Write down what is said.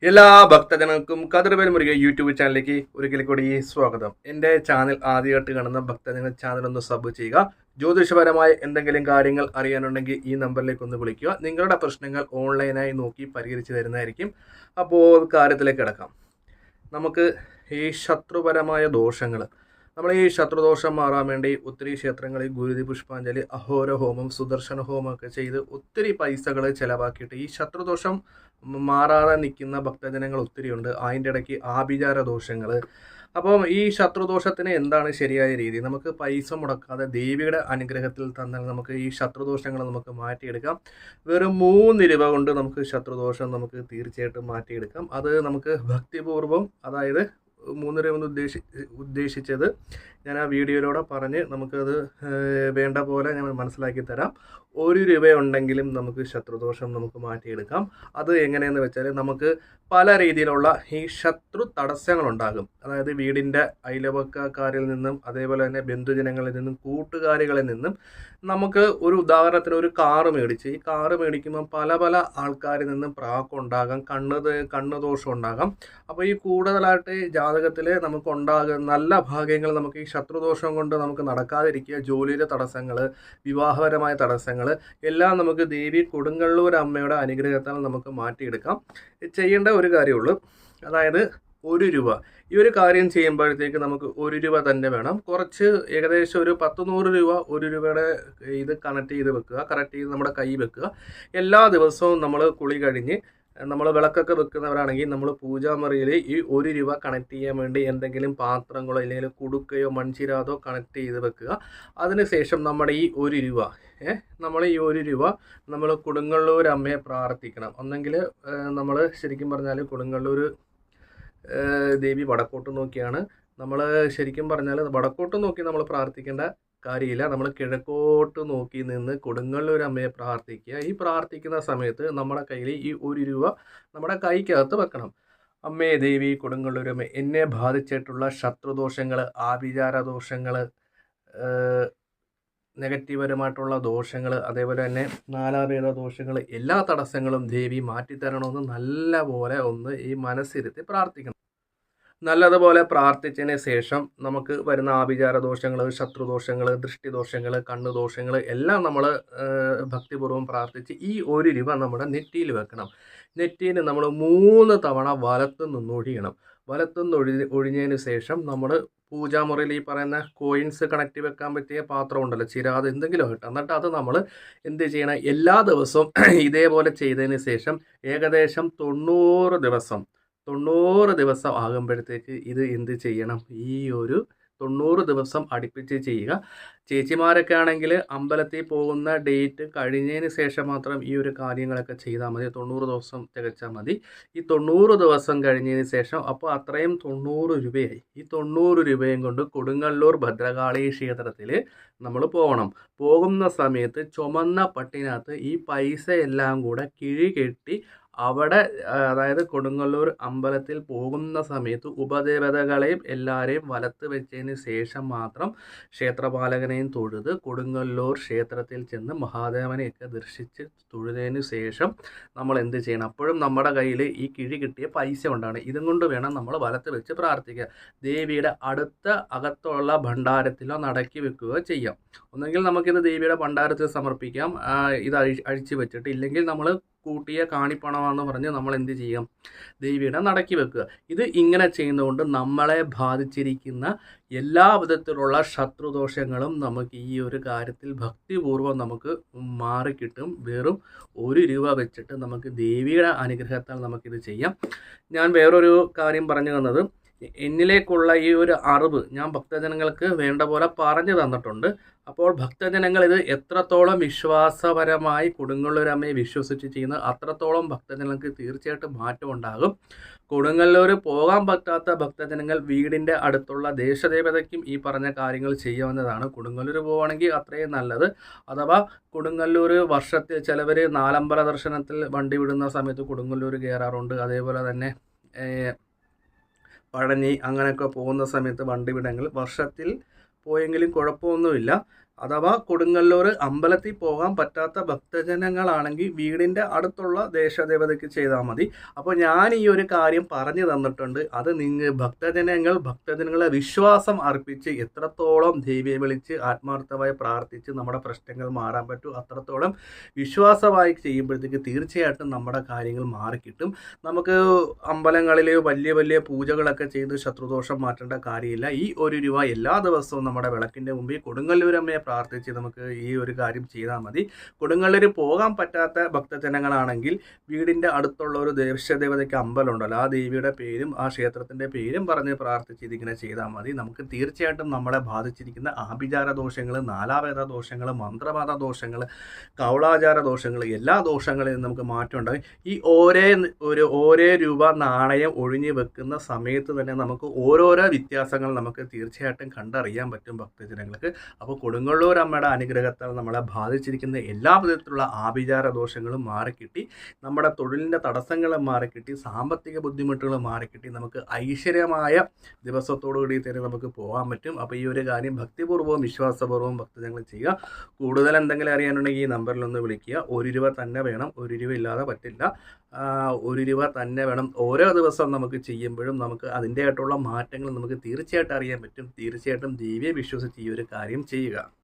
എല്ലാ ഭക്തജനങ്ങൾക്കും കതിർവേൽ മുരുകൻ യൂട്യൂബ് ചാനലിലേക്ക് ഒരിക്കൽ കൂടി സ്വാഗതം. എൻ്റെ ചാനൽ ആദ്യമായിട്ട് കാണുന്ന ഭക്തജനങ്ങൾ ചാനൽ ഒന്ന് സബ് ചെയ്യുക. ജ്യോതിഷപരമായ എന്തെങ്കിലും കാര്യങ്ങൾ അറിയാനുണ്ടെങ്കിൽ ഈ നമ്പറിലേക്ക് ഒന്ന് വിളിക്കുക. നിങ്ങളുടെ പ്രശ്നങ്ങൾ ഓൺലൈനായി നോക്കി പരിഹരിച്ചു തരുന്നതായിരിക്കും. അപ്പോൾ കാര്യത്തിലേക്ക് കിടക്കാം. നമുക്ക് ഈ ശത്രുപരമായ ദോഷങ്ങൾ, നമ്മൾ ഈ ശത്രുദോഷം മാറാൻ വേണ്ടി ഒത്തിരി ക്ഷേത്രങ്ങളിൽ ഗുരുതി പുഷ്പാഞ്ജലി, അഹോര ഹോമം, സുദർശന ഹോമമൊക്കെ ചെയ്ത് ഒത്തിരി പൈസകൾ ചിലവാക്കിയിട്ട് ഈ ശത്രുദോഷം മാറാതെ നിൽക്കുന്ന ഭക്തജനങ്ങൾ ഒത്തിരിയുണ്ട്. അതിൻ്റെ ഇടയ്ക്ക് ആഭിചാര ദോഷങ്ങൾ. അപ്പം ഈ ശത്രുദോഷത്തിന് എന്താണ് ശരിയായ രീതി? നമുക്ക് പൈസ മുടക്കാതെ ദേവിയുടെ അനുഗ്രഹത്തിൽ തന്നാൽ നമുക്ക് ഈ ശത്രുദോഷങ്ങൾ നമുക്ക് മാറ്റിയെടുക്കാം. വെറും 3 രൂപ കൊണ്ട് നമുക്ക് ശത്രുദോഷം നമുക്ക് തീർച്ചയായിട്ടും മാറ്റിയെടുക്കാം. അത് നമുക്ക് ഭക്തിപൂർവ്വം, അതായത് 3 രൂപ ഉദ്ദേശിച്ചത് ഞാൻ ആ വീഡിയോയിലൂടെ പറഞ്ഞ് നമുക്കത് വേണ്ട പോലെ ഞാൻ മനസ്സിലാക്കി തരാം. 1 രൂപ ഉണ്ടെങ്കിലും നമുക്ക് ശത്രുദോഷം നമുക്ക് മാറ്റിയെടുക്കാം. അത് എങ്ങനെയെന്ന് വെച്ചാൽ, നമുക്ക് പല രീതിയിലുള്ള ഈ ശത്രു തടസ്സങ്ങളുണ്ടാകും. അതായത് വീടിൻ്റെ അയൽവക്കക്കാരിൽ നിന്നും, അതേപോലെ തന്നെ ബന്ധുജനങ്ങളിൽ നിന്നും, കൂട്ടുകാരികളിൽ നിന്നും. നമുക്ക് ഒരു ഉദാഹരണത്തിന് ഒരു കാറ് മേടിച്ച്, ഈ കാറ് മേടിക്കുമ്പോൾ പല പല ആൾക്കാരിൽ നിന്നും പ്രാക്കുണ്ടാകാം, കണ്ണ് ദോഷം ഉണ്ടാകാം. അപ്പോൾ ഈ കൂടുതലായിട്ട് ജാതകത്തിൽ നമുക്ക് ഉണ്ടാകുന്ന നല്ല ഭാഗ്യങ്ങൾ നമുക്ക് ഈ ശത്രുദോഷം കൊണ്ട് നമുക്ക് നടക്കാതിരിക്കുക. ജോലിയിലെ തടസ്സങ്ങൾ, വിവാഹപരമായ തടസ്സങ്ങൾ എല്ലാം നമുക്ക് ദേവി കൊടുങ്ങല്ലൂർ അമ്മയുടെ അനുഗ്രഹത്താൽ നമുക്ക് മാറ്റിയെടുക്കാം. ചെയ്യേണ്ട ഒരു കാര്യമുള്ളൂ, അതായത് 1 രൂപ. ഈ ഒരു കാര്യം ചെയ്യുമ്പോഴത്തേക്ക് നമുക്ക് 1 രൂപ തന്നെ വേണം. കുറച്ച് ഏകദേശം ഒരു 10-100 രൂപ 1 രൂപയുടെ ഇത് കറക്റ്റ് ചെയ്ത് നമ്മുടെ കൈ വെക്കുക. എല്ലാ ദിവസവും നമ്മൾ കുളി കഴിഞ്ഞ് നമ്മൾ വിളക്കൊക്കെ വെക്കുന്നവരാണെങ്കിൽ നമ്മൾ പൂജാമുറിയിൽ ഈ 1 രൂപ കണക്ട് ചെയ്യാൻ വേണ്ടി എന്തെങ്കിലും പാത്രങ്ങളോ അല്ലെങ്കിൽ കുടുക്കയോ മൺചിരാതോ കണക്ട് ചെയ്ത് വെക്കുക. അതിനുശേഷം നമ്മുടെ ഈ 1 രൂപ നമ്മൾ ഈ 1 രൂപ നമ്മൾ കൊടുങ്ങല്ലൂർ അമ്മയെ പ്രാർത്ഥിക്കണം. ഒന്നെങ്കിൽ നമ്മൾ ശരിക്കും പറഞ്ഞാൽ കൊടുങ്ങല്ലൂർ ദേവി വടക്കോട്ട് നോക്കിയാണ്. നമ്മൾ ശരിക്കും പറഞ്ഞാൽ വടക്കോട്ട് നോക്കി നമ്മൾ പ്രാർത്ഥിക്കേണ്ട കാര്യമില്ല. നമ്മൾ കിഴക്കോട്ട് നോക്കി നിന്ന് കൊടുങ്ങല്ലൂർ അമ്മയെ പ്രാർത്ഥിക്കുക. ഈ പ്രാർത്ഥിക്കുന്ന സമയത്ത് നമ്മുടെ കയ്യിൽ ഈ 1 രൂപ നമ്മുടെ കൈക്കകത്ത് വെക്കണം. അമ്മേ ദേവി കൊടുങ്ങല്ലൂർ അമ്മ, എന്നെ ബാധിച്ചിട്ടുള്ള ശത്രുദോഷങ്ങൾ, ആഭിചാര ദോഷങ്ങൾ, നെഗറ്റീവപരമായിട്ടുള്ള ദോഷങ്ങൾ, അതേപോലെ തന്നെ നാലാവേദ ദോഷങ്ങൾ, എല്ലാ തടസ്സങ്ങളും ദേവി മാറ്റിത്തരണമെന്ന് നല്ല പോലെ ഒന്ന് ഈ മനസ്സിരുത്തി പ്രാർത്ഥിക്കണം. നല്ലതുപോലെ പ്രാർത്ഥിച്ചതിന് ശേഷം നമുക്ക് വരുന്ന ആഭിചാര ദോഷങ്ങൾ, ശത്രുദോഷങ്ങൾ, ദൃഷ്ടിദോഷങ്ങൾ, കണ്ണുദോഷങ്ങൾ എല്ലാം നമ്മൾ ഭക്തിപൂർവ്വം പ്രാർത്ഥിച്ച് ഈ 1 രൂപ നമ്മുടെ നെറ്റിയിൽ വെക്കണം. നെറ്റിയിൽ നമ്മൾ 3 തവണ വലത്തുനിന്ന് ഒഴിയണം. വലത്തുനിന്ന് ഒഴിഞ്ഞതിന് ശേഷം നമ്മൾ പൂജാമുറിയിൽ ഈ പറയുന്ന കോയിൻസ് കണക്ട് വെക്കാൻ പറ്റിയ പാത്രം ഉണ്ടല്ലോ, ചിരാത് എന്തെങ്കിലും ആകട്ടെ, എന്നിട്ട് അത് നമ്മൾ എന്ത് ചെയ്യണം, എല്ലാ ദിവസവും ഇതേപോലെ ചെയ്തതിന് ശേഷം ഏകദേശം 90 ദിവസം ആകുമ്പോഴത്തേക്ക് ഇത് എന്ത് ചെയ്യണം, ഈ ഒരു 90 ദിവസം അടുപ്പിച്ച് ചെയ്യുക. ചേച്ചിമാരൊക്കെ ആണെങ്കിൽ അമ്പലത്തിൽ പോകുന്ന ഡേറ്റ് കഴിഞ്ഞതിന് ശേഷം മാത്രം ഈ ഒരു കാര്യങ്ങളൊക്കെ ചെയ്താൽ മതി. 90 ദിവസം തികച്ചാൽ മതി. ഈ 90 ദിവസം കഴിഞ്ഞതിന് ശേഷം അപ്പോൾ അത്രയും 90 രൂപയായി. ഈ 90 രൂപയും കൊണ്ട് കൊടുങ്ങല്ലൂർ ഭദ്രകാളി ക്ഷേത്രത്തിൽ നമ്മൾ പോകണം. പോകുന്ന സമയത്ത് ചുമന്ന പട്ടിനകത്ത് ഈ പൈസ എല്ലാം കൂടെ കിഴി കെട്ടി അവിടെ, അതായത് കൊടുങ്ങല്ലൂർ അമ്പലത്തിൽ പോകുന്ന സമയത്ത് ഉപദേവതകളെയും എല്ലാവരെയും വലത്ത് വെച്ചതിന് ശേഷം മാത്രം ക്ഷേത്രപാലകനെയും തൊഴുത് കൊടുങ്ങല്ലൂർ ക്ഷേത്രത്തിൽ ചെന്ന് മഹാദേവനെയൊക്കെ ദർശിച്ച് തൊഴുതതിന് ശേഷം നമ്മൾ എന്ത് ചെയ്യണം, അപ്പോഴും നമ്മുടെ കയ്യിൽ ഈ കിഴി കിട്ടിയ പൈസ ഉണ്ടാണ്. ഇതും കൊണ്ട് വേണം നമ്മൾ വലത്ത് വെച്ച് പ്രാർത്ഥിക്കുക. ദേവിയുടെ അകത്തുള്ള ഭണ്ഡാരത്തിലോ നടക്കി വെക്കുകയോ ചെയ്യാം. ഒന്നെങ്കിൽ നമുക്കിത് ദേവിയുടെ ഭണ്ഡാരത്തിൽ സമർപ്പിക്കാം, ഇത് അഴിച്ചു വെച്ചിട്ട്. ഇല്ലെങ്കിൽ നമ്മൾ കൂട്ടിയ കാണിപ്പണമാണെന്ന് പറഞ്ഞ് നമ്മൾ എന്ത് ചെയ്യാം, ദേവിയുടെ നടക്കി വെക്കുക. ഇത് ഇങ്ങനെ ചെയ്യുന്നതുകൊണ്ട് നമ്മളെ ബാധിച്ചിരിക്കുന്ന എല്ലാ വിധത്തിലുള്ള ശത്രുദോഷങ്ങളും നമുക്ക് ഈ ഒരു കാര്യത്തിൽ ഭക്തിപൂർവ്വം നമുക്ക് മാറിക്കിട്ടും. വെറും 1 രൂപ വെച്ചിട്ട് നമുക്ക് ദേവിയുടെ അനുഗ്രഹത്താൽ നമുക്കിത് ചെയ്യാം. ഞാൻ വേറൊരു കാര്യം പറഞ്ഞു തന്നത്, എന്നിലേക്കുള്ള ഈ ഒരു അറിവ് ഞാൻ ഭക്തജനങ്ങൾക്ക് വേണ്ട പോലെ പറഞ്ഞു തന്നിട്ടുണ്ട്. അപ്പോൾ ഭക്തജനങ്ങൾ ഇത് എത്രത്തോളം വിശ്വാസപരമായി കൊടുങ്ങല്ലൂരമ്മയെ വിശ്വസിച്ച് ചെയ്യുന്നത് അത്രത്തോളം ഭക്തജനങ്ങൾക്ക് തീർച്ചയായിട്ടും മാറ്റമുണ്ടാകും. കൊടുങ്ങല്ലൂർ പോകാൻ പറ്റാത്ത ഭക്തജനങ്ങൾ വീടിൻ്റെ അടുത്തുള്ള ദേശദേവതയ്ക്കും ഈ പറഞ്ഞ കാര്യങ്ങൾ ചെയ്യാവുന്നതാണ്. കൊടുങ്ങല്ലൂർ പോവുകയാണെങ്കിൽ അത്രയും നല്ലത്. അഥവാ കൊടുങ്ങല്ലൂർ വർഷത്തിൽ ചിലവർ നാലമ്പല ദർശനത്തിൽ വണ്ടി വിടുന്ന സമയത്ത് കൊടുങ്ങല്ലൂർ കയറാറുണ്ട്. അതേപോലെ തന്നെ പഴനി അങ്ങനെയൊക്കെ പോകുന്ന സമയത്ത് വണ്ടി വിടെങ്കിൽ വർഷത്തിൽ പോയെങ്കിലും കുഴപ്പമൊന്നുമില്ല. അഥവാ കൊടുങ്ങല്ലൂർ അമ്പലത്തിൽ പോകാൻ പറ്റാത്ത ഭക്തജനങ്ങളാണെങ്കിൽ വീടിൻ്റെ അടുത്തുള്ള ദേശദേവതയ്ക്ക് ചെയ്താൽ മതി. അപ്പോൾ ഞാൻ ഈ ഒരു കാര്യം പറഞ്ഞു തന്നിട്ടുണ്ട്. അത് ഭക്തജനങ്ങളെ വിശ്വാസം അർപ്പിച്ച് എത്രത്തോളം ദേവിയെ വിളിച്ച് ആത്മാർത്ഥമായി പ്രാർത്ഥിച്ച് നമ്മുടെ പ്രശ്നങ്ങൾ മാറാൻ പറ്റും, അത്രത്തോളം വിശ്വാസമായി ചെയ്യുമ്പോഴത്തേക്ക് തീർച്ചയായിട്ടും നമ്മുടെ കാര്യങ്ങൾ മാറിക്കിട്ടും. നമുക്ക് അമ്പലങ്ങളിൽ വലിയ വലിയ പൂജകളൊക്കെ ചെയ്ത് ശത്രുദോഷം മാറ്റേണ്ട കാര്യമില്ല. ഈ ₹1 എല്ലാ ദിവസവും നമ്മുടെ വിളക്കിൻ്റെ മുമ്പിൽ കൊടുങ്ങല്ലൂരമ്മയെ പ്രാർത്ഥിച്ച് നമുക്ക് ഈ ഒരു കാര്യം ചെയ്താൽ മതി. കൊടുങ്ങല്ലൂർ പോകാൻ പറ്റാത്ത ഭക്തജനങ്ങളാണെങ്കിൽ വീടിൻ്റെ അടുത്തുള്ള ഒരു ദേശദേവതയ്ക്ക് അമ്പലമുണ്ടല്ലോ, ആ ദേവിയുടെ പേരും ആ ക്ഷേത്രത്തിൻ്റെ പേരും പറഞ്ഞ് പ്രാർത്ഥിച്ച് ഇതിങ്ങനെ ചെയ്താൽ മതി. നമുക്ക് തീർച്ചയായിട്ടും നമ്മളെ ബാധിച്ചിരിക്കുന്ന ആഭിചാര ദോഷങ്ങൾ, നാലാവേദ ദോഷങ്ങൾ, മന്ത്രവാദ ദോഷങ്ങൾ, കൗളാചാര ദോഷങ്ങൾ, എല്ലാ ദോഷങ്ങളിൽ നിന്ന് നമുക്ക് മാറ്റം ഉണ്ടാകും. ഈ ഓരോ രൂപ നാണയം ഒഴിഞ്ഞു വെക്കുന്ന സമയത്ത് തന്നെ നമുക്ക് ഓരോരോ വ്യത്യാസങ്ങൾ നമുക്ക് തീർച്ചയായിട്ടും കണ്ടറിയാൻ പറ്റും ഭക്തജനങ്ങൾക്ക്. അപ്പോൾ കൊടുങ്ങല്ലൂർ അമ്മയുടെ അനുഗ്രഹത്താൽ നമ്മളെ ബാധിച്ചിരിക്കുന്ന എല്ലാ വിധത്തിലുള്ള ആഭിചാര ദോഷങ്ങളും മാറിക്കിട്ടി, നമ്മുടെ തൊഴിലിൻ്റെ തടസ്സങ്ങളും മാറിക്കിട്ടി, സാമ്പത്തിക ബുദ്ധിമുട്ടുകൾ മാറിക്കിട്ടി, നമുക്ക് ഐശ്വര്യമായ ദിവസത്തോടുകൂടി തന്നെ നമുക്ക് പോകാൻ പറ്റും. അപ്പോൾ ഈ ഒരു കാര്യം ഭക്തിപൂർവ്വവും വിശ്വാസപൂർവ്വവും ഭക്തജനങ്ങൾ ചെയ്യുക. കൂടുതൽ എന്തെങ്കിലും അറിയാനുണ്ടെങ്കിൽ ഈ നമ്പറിലൊന്ന് വിളിക്കുക. ₹1 തന്നെ വേണം, ₹1 ഇല്ലാതെ പറ്റില്ല. ₹1 തന്നെ വേണം. ഓരോ ദിവസം നമുക്ക് ചെയ്യുമ്പോഴും നമുക്ക് അതിൻ്റെതായിട്ടുള്ള മാറ്റങ്ങൾ നമുക്ക് തീർച്ചയായിട്ടും അറിയാൻ പറ്റും. തീർച്ചയായിട്ടും ദേവിയെ വിശ്വസിച്ച് ഈ ഒരു കാര്യം ചെയ്യുക.